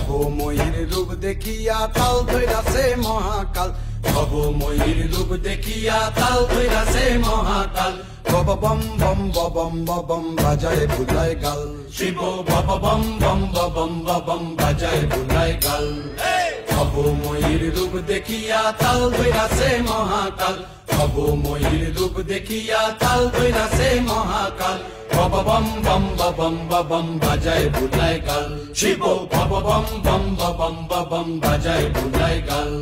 ভবময়ীর রূপ দেখিয়া তাল ধইরাছে মহাকাল, ভবময়ীর রূপ দেখিয়া তাল ধইরাছে মহাকাল। বব বম বম বম বম বাজায় বুলায় গাল, শিব বব বম বম বম বম বাজায় বুলায় গাল। ভবময়ীর রূপ দেখিয়া তাল ধইরাছে মহাকাল, ভবময়ীর রূপ দেখিয়া তাল ধইরাছে মহাকাল। বব বম বম বম বাজায় বুলায় গাল, শিব বব বম বম বম বাজায় বুলায় গাল।